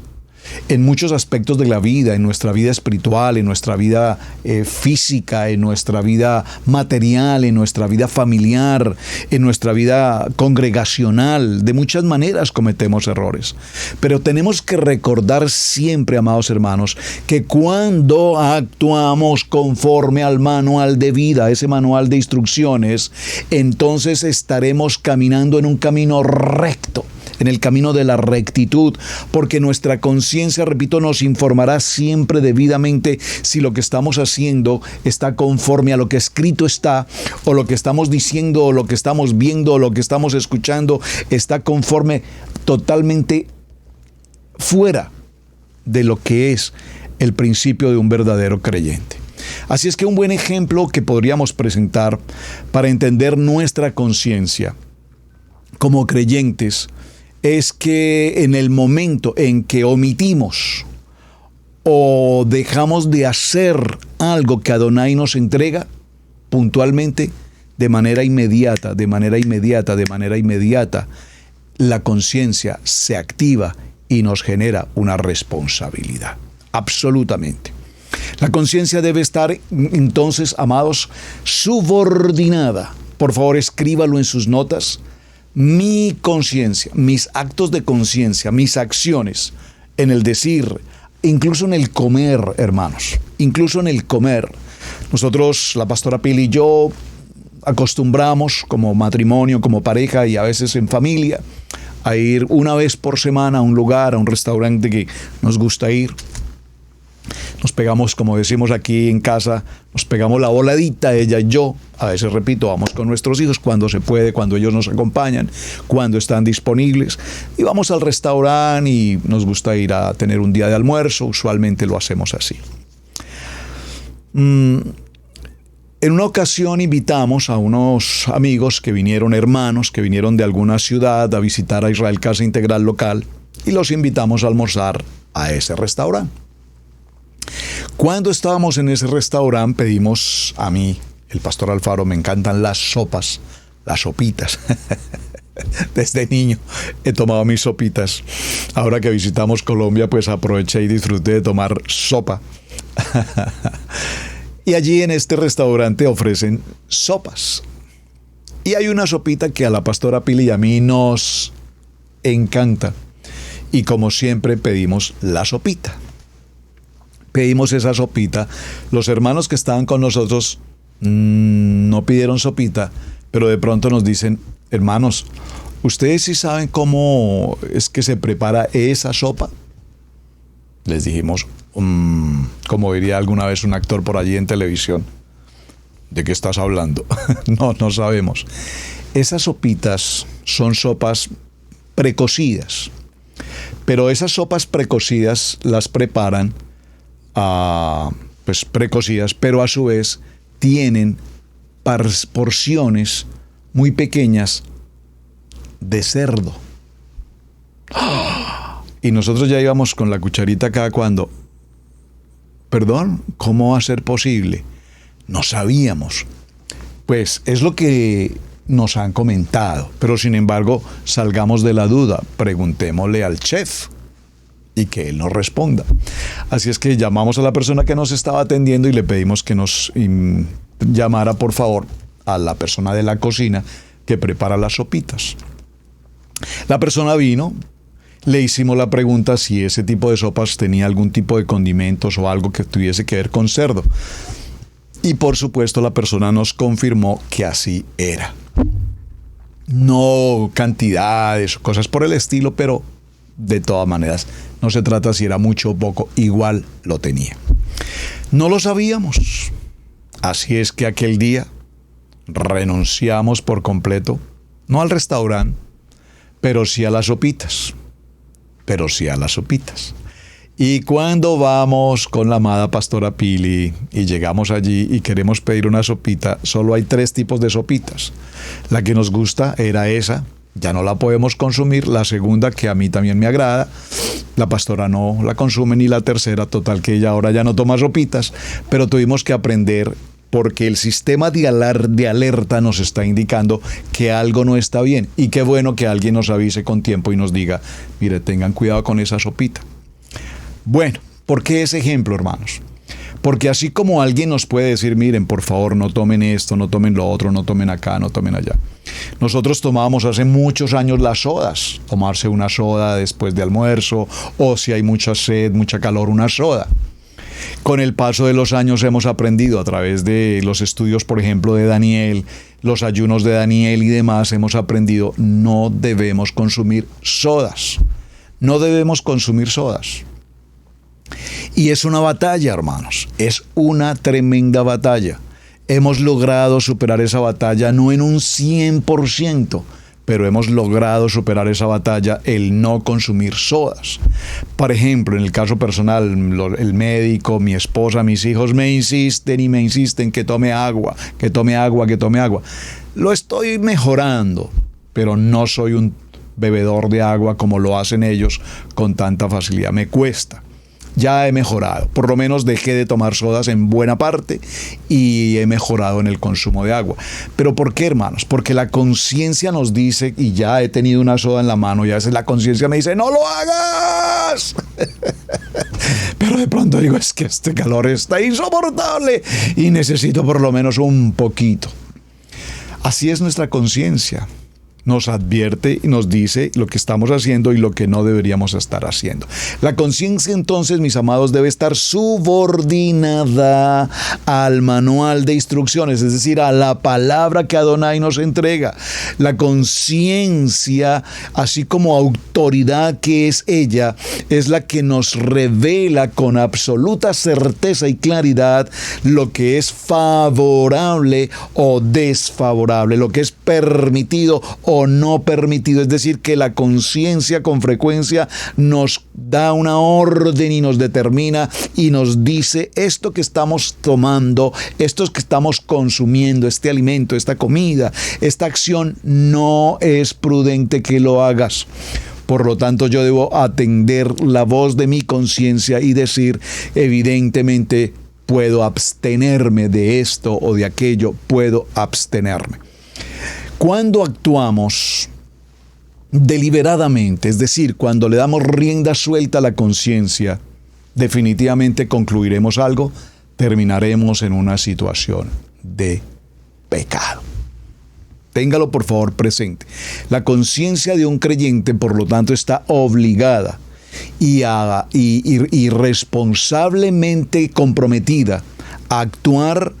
en muchos aspectos de la vida, en nuestra vida espiritual, en nuestra vida física, en nuestra vida material, en nuestra vida familiar, en nuestra vida congregacional. De muchas maneras cometemos errores. Pero tenemos que recordar siempre, amados hermanos, que cuando actuamos conforme al manual de vida, ese manual de instrucciones, entonces estaremos caminando en un camino recto, en el camino de la rectitud, porque nuestra conciencia, repito, nos informará siempre debidamente si lo que estamos haciendo está conforme a lo que escrito está, o lo que estamos diciendo, o lo que estamos viendo, o lo que estamos escuchando está conforme, totalmente fuera de lo que es el principio de un verdadero creyente. Así es que un buen ejemplo que podríamos presentar para entender nuestra conciencia como creyentes es que en el momento en que omitimos o dejamos de hacer algo que Adonai nos entrega puntualmente, de manera inmediata, la conciencia se activa y nos genera una responsabilidad. Absolutamente. La conciencia debe estar entonces, amados, subordinada. Por favor, escríbalo en sus notas. Mi conciencia, mis actos de conciencia, mis acciones, en el decir, incluso en el comer, hermanos, incluso en el comer. Nosotros, la pastora Pili y yo, acostumbramos como matrimonio, como pareja y a veces en familia, a ir una vez por semana a un lugar, a un restaurante que nos gusta ir. Nos pegamos, como decimos aquí en casa, nos pegamos la voladita, ella y yo. A veces, repito, vamos con nuestros hijos cuando se puede, cuando ellos nos acompañan, cuando están disponibles. Y vamos al restaurante y nos gusta ir a tener un día de almuerzo. Usualmente lo hacemos así. En una ocasión invitamos a unos amigos que vinieron, hermanos, que vinieron de alguna ciudad a visitar a Israel Casa Integral local, y los invitamos a almorzar a ese restaurante. Cuando estábamos en ese restaurante, pedimos, a mí, el pastor Alfaro, me encantan las sopas, las sopitas. Desde niño he tomado mis sopitas. Ahora que visitamos Colombia, pues aproveché y disfruté de tomar sopa. Y allí en este restaurante ofrecen sopas. Y hay una sopita que a la pastora Pili y a mí nos encanta. Y como siempre pedimos la sopita. Pedimos esa sopita. Los hermanos que estaban con nosotros no pidieron sopita, pero de pronto nos dicen: hermanos, ¿ustedes sí saben cómo es que se prepara esa sopa? Les dijimos, como diría alguna vez un actor por allí en televisión, ¿de qué estás hablando? No sabemos. Esas sopitas son sopas precocidas, pero esas sopas precocidas las preparan pues precocidas, pero a su vez tienen porciones muy pequeñas de cerdo. Y nosotros ya íbamos con la cucharita acá cuando, perdón, ¿cómo va a ser posible? No sabíamos. Pues es lo que nos han comentado, pero sin embargo, salgamos de la duda, preguntémosle al chef y que él nos responda. Así es que llamamos a la persona que nos estaba atendiendo y le pedimos que nos llamara, por favor, a la persona de la cocina que prepara las sopitas. La persona vino, le hicimos la pregunta si ese tipo de sopas tenía algún tipo de condimentos o algo que tuviese que ver con cerdo. Y por supuesto la persona nos confirmó que así era. No cantidades o cosas por el estilo, pero de todas maneras no se trata si era mucho o poco, igual lo tenía. No lo sabíamos. Así es que aquel día renunciamos por completo, no al restaurante, pero sí a las sopitas. Y cuando vamos con la amada pastora Pili y llegamos allí y queremos pedir una sopita, solo hay 3 tipos de sopitas. La que nos gusta era esa, ya no la podemos consumir. La segunda, que a mí también me agrada, la pastora no la consume, ni la tercera, total que ella ahora ya no toma sopitas, pero tuvimos que aprender porque el sistema de alerta nos está indicando que algo no está bien. Y qué bueno que alguien nos avise con tiempo y nos diga, mire, tengan cuidado con esa sopita. Bueno, ¿por qué ese ejemplo, hermanos? Porque así como alguien nos puede decir, miren, por favor, no tomen esto, no tomen lo otro, no tomen acá, no tomen allá. Nosotros tomábamos hace muchos años las sodas, tomarse una soda después de almuerzo, o si hay mucha sed, mucha calor, una soda. Con el paso de los años hemos aprendido a través de los estudios, por ejemplo, de Daniel, los ayunos de Daniel y demás, hemos aprendido, no debemos consumir sodas. No debemos consumir sodas. Y es una batalla, hermanos, es una tremenda batalla. Hemos logrado superar esa batalla, no en un 100%, pero hemos logrado superar esa batalla, el no consumir sodas. Por ejemplo, en el caso personal, el médico, mi esposa, mis hijos me insisten que tome agua, que tome agua, que tome agua. Lo estoy mejorando, pero no soy un bebedor de agua como lo hacen ellos con tanta facilidad. Me cuesta. Ya he mejorado, por lo menos dejé de tomar sodas en buena parte y he mejorado en el consumo de agua. ¿Pero por qué, hermanos? Porque la conciencia nos dice, y ya he tenido una soda en la mano, y a veces la conciencia me dice, ¡no lo hagas! Pero de pronto digo, es que este calor está insoportable y necesito por lo menos un poquito. Así es nuestra conciencia. Nos advierte y nos dice lo que estamos haciendo y lo que no deberíamos estar haciendo. La conciencia, entonces, mis amados, debe estar subordinada al manual de instrucciones, es decir, a la palabra que Adonai nos entrega. La conciencia, así como autoridad que es ella, es la que nos revela con absoluta certeza y claridad lo que es favorable o desfavorable, lo que es permitido o no permitido. Es decir, que la conciencia con frecuencia nos da una orden y nos determina y nos dice, esto que estamos tomando, esto que estamos consumiendo, este alimento, esta comida, esta acción, no es prudente que lo hagas. Por lo tanto, yo debo atender la voz de mi conciencia y decir, evidentemente, puedo abstenerme de esto o de aquello, puedo abstenerme. Cuando actuamos deliberadamente, es decir, cuando le damos rienda suelta a la conciencia, definitivamente concluiremos algo, terminaremos en una situación de pecado. Téngalo por favor presente. La conciencia de un creyente, por lo tanto, está obligada y responsablemente comprometida a actuar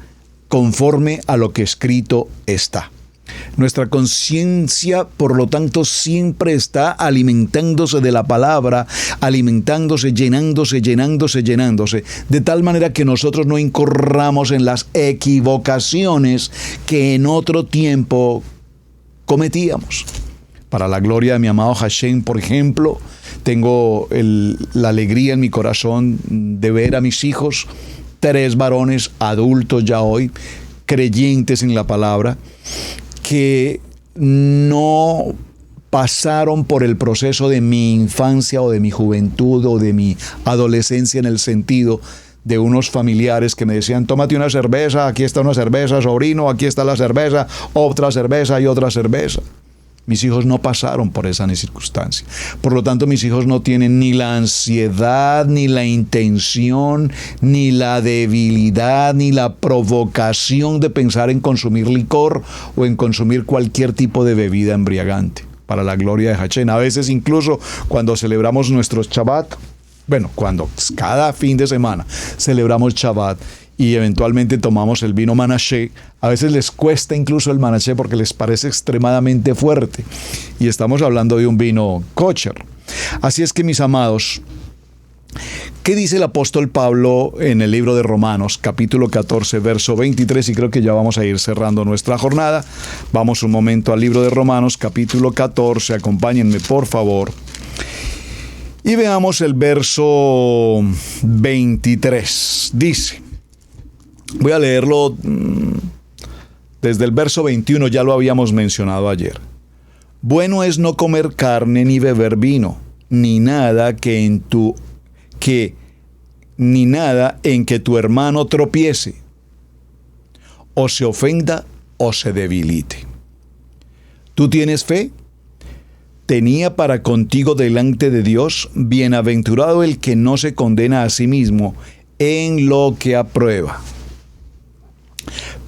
conforme a lo que escrito está. Nuestra conciencia, por lo tanto, siempre está alimentándose de la palabra, alimentándose, llenándose, de tal manera que nosotros no incorramos en las equivocaciones que en otro tiempo cometíamos. Para la gloria de mi amado Hashem, por ejemplo, tengo la alegría en mi corazón de ver a mis hijos 3 varones adultos ya hoy, creyentes en la palabra, que no pasaron por el proceso de mi infancia o de mi juventud o de mi adolescencia, en el sentido de unos familiares que me decían: tómate una cerveza, aquí está una cerveza, sobrino, aquí está la cerveza, otra cerveza y otra cerveza. Mis hijos no pasaron por esa circunstancia. Por lo tanto, mis hijos no tienen ni la ansiedad, ni la intención, ni la debilidad, ni la provocación de pensar en consumir licor o en consumir cualquier tipo de bebida embriagante, para la gloria de Hachén. A veces incluso cuando celebramos nuestros Shabbat, cuando cada fin de semana celebramos Shabbat y eventualmente tomamos el vino Manaché, a veces les cuesta incluso el Manaché porque les parece extremadamente fuerte. Y estamos hablando de un vino kosher. Así es que, mis amados, ¿qué dice el apóstol Pablo en el libro de Romanos, capítulo 14, verso 23? Y creo que ya vamos a ir cerrando nuestra jornada. Vamos un momento al libro de Romanos, capítulo 14. Acompáñenme, por favor. Y veamos el verso 23. Dice, voy a leerlo desde el verso 21, ya lo habíamos mencionado ayer. Bueno es no comer carne ni beber vino, ni nada en que tu hermano tropiece, o se ofenda o se debilite. ¿Tú tienes fe? Tenía para contigo delante de Dios: bienaventurado el que no se condena a sí mismo en lo que aprueba.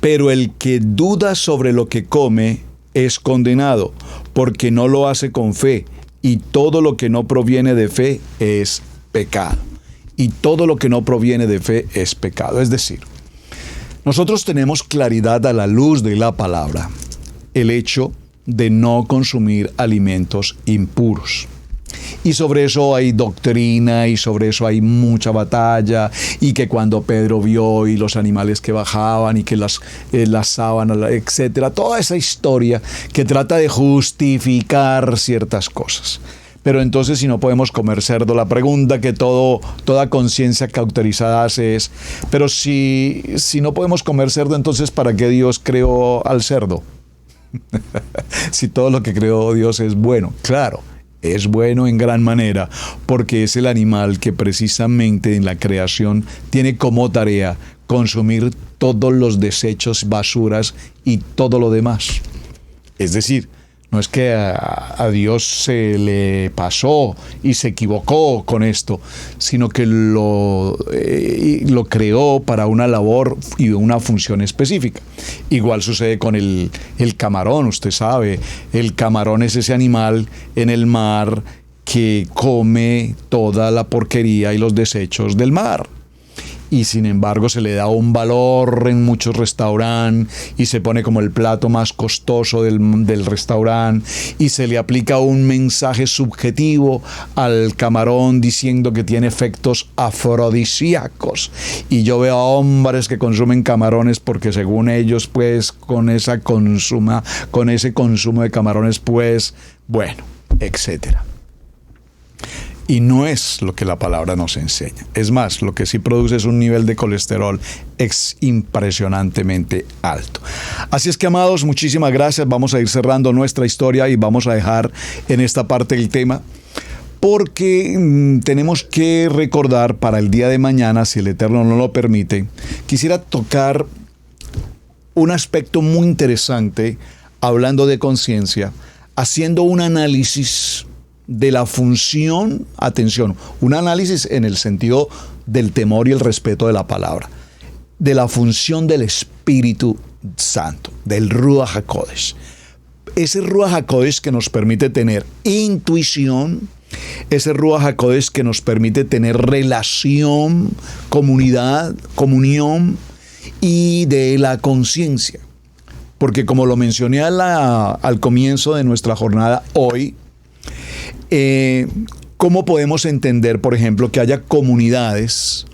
Pero el que duda sobre lo que come es condenado, porque no lo hace con fe, y todo lo que no proviene de fe es pecado. Y todo lo que no proviene de fe es pecado. Es decir, nosotros tenemos claridad a la luz de la palabra, el hecho de no consumir alimentos impuros. Y sobre eso hay doctrina, y sobre eso hay mucha batalla, y que cuando Pedro vio y los animales que bajaban y que las sábanas, etcétera, toda esa historia que trata de justificar ciertas cosas. Pero entonces, si no podemos comer cerdo, la pregunta que toda conciencia cauterizada hace es: pero si no podemos comer cerdo, entonces ¿para qué Dios creó al cerdo? Si todo lo que creó Dios es bueno. Claro, es bueno en gran manera, porque es el animal que precisamente en la creación tiene como tarea consumir todos los desechos, basuras y todo lo demás. Es decir, no es que a Dios se le pasó y se equivocó con esto, sino que lo creó para una labor y una función específica. Igual sucede con el camarón. Usted sabe, el camarón es ese animal en el mar que come toda la porquería y los desechos del mar. Y sin embargo se le da un valor en muchos restaurantes y se pone como el plato más costoso del restaurante, y se le aplica un mensaje subjetivo al camarón diciendo que tiene efectos afrodisíacos. Y yo veo a hombres que consumen camarones porque según ellos, pues, con ese consumo de camarones, pues, bueno, etcétera. Y no es lo que la palabra nos enseña. Es más, lo que sí produce es un nivel de colesterol impresionantemente alto. Así es que, amados, muchísimas gracias. Vamos a ir cerrando nuestra historia y vamos a dejar en esta parte el tema, porque tenemos que recordar para el día de mañana, si el Eterno no lo permite. Quisiera tocar un aspecto muy interesante, hablando de conciencia, haciendo un análisis de la función, atención, un análisis en el sentido del temor y el respeto de la palabra, de la función del Espíritu Santo, del Ruach HaKodesh. Ese Ruach HaKodesh que nos permite tener intuición, ese Ruach HaKodesh que nos permite tener relación, comunidad, comunión, y de la conciencia. Porque como lo mencioné al comienzo de nuestra jornada hoy, ¿cómo podemos entender, por ejemplo, que haya comunidades?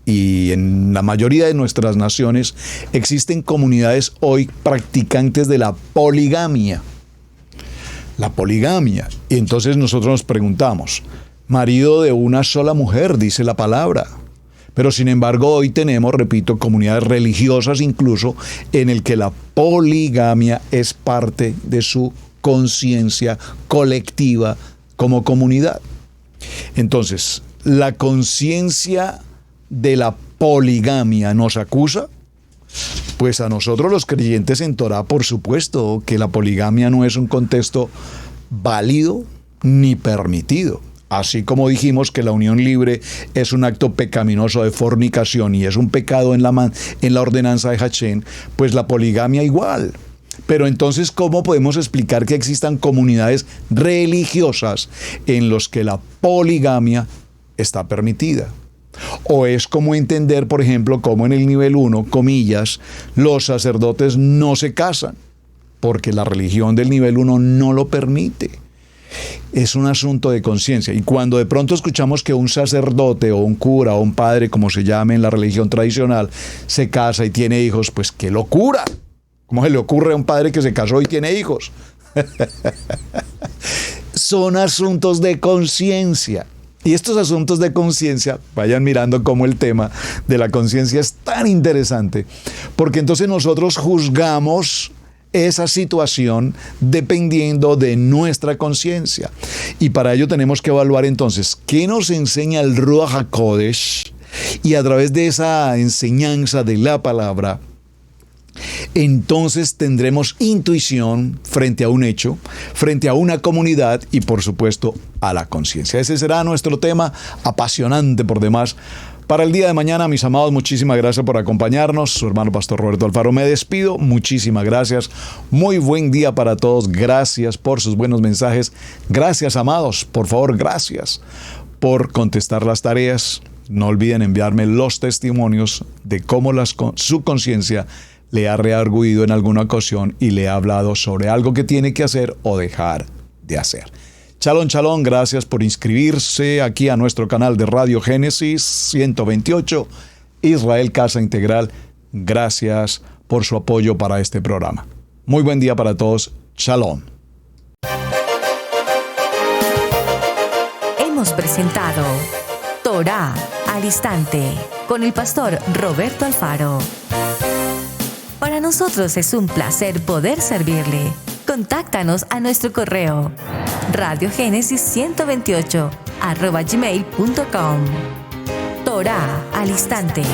Y en la mayoría de nuestras naciones existen comunidades hoy practicantes de la poligamia. La poligamia. Y entonces nosotros nos preguntamos: marido de una sola mujer, dice la palabra. Pero sin embargo hoy tenemos, repito, comunidades religiosas incluso en el que la poligamia es parte de su conciencia colectiva como comunidad. Entonces, ¿la conciencia de la poligamia nos acusa? Pues a nosotros los creyentes en Torá, por supuesto, que la poligamia no es un contexto válido ni permitido. Así como dijimos que la unión libre es un acto pecaminoso de fornicación y es un pecado en la ordenanza de Hachén, pues la poligamia igual. Pero entonces, ¿cómo podemos explicar que existan comunidades religiosas en las que la poligamia está permitida? O es como entender, por ejemplo, cómo en el nivel 1, comillas, los sacerdotes no se casan, porque la religión del nivel 1 no lo permite. Es un asunto de conciencia. Y cuando de pronto escuchamos que un sacerdote o un cura o un padre, como se llame en la religión tradicional, se casa y tiene hijos, pues ¡qué locura! ¿Cómo se le ocurre a un padre que se casó y tiene hijos? Son asuntos de conciencia. Y estos asuntos de conciencia, vayan mirando cómo el tema de la conciencia es tan interesante, porque entonces nosotros juzgamos esa situación dependiendo de nuestra conciencia. Y para ello tenemos que evaluar entonces qué nos enseña el Ruach HaKodesh, y a través de esa enseñanza de la palabra, entonces tendremos intuición frente a un hecho, frente a una comunidad y por supuesto a la conciencia. Ese será nuestro tema, apasionante por demás. Para el día de mañana, mis amados, muchísimas gracias por acompañarnos. Su hermano Pastor Roberto Alfaro, me despido. Muchísimas gracias. Muy buen día para todos. Gracias por sus buenos mensajes. Gracias, amados. Por favor, gracias por contestar las tareas. No olviden enviarme los testimonios de cómo su conciencia le ha reargüido en alguna ocasión y le ha hablado sobre algo que tiene que hacer o dejar de hacer. Shalom, shalom, gracias por inscribirse aquí a nuestro canal de Radio Génesis 128, Israel Casa Integral. Gracias por su apoyo para este programa. Muy buen día para todos. Shalom. Hemos presentado Torá al Instante con el pastor Roberto Alfaro. Para nosotros es un placer poder servirle. Contáctanos a nuestro correo radiogenesis128@gmail.com. Torá al Instante.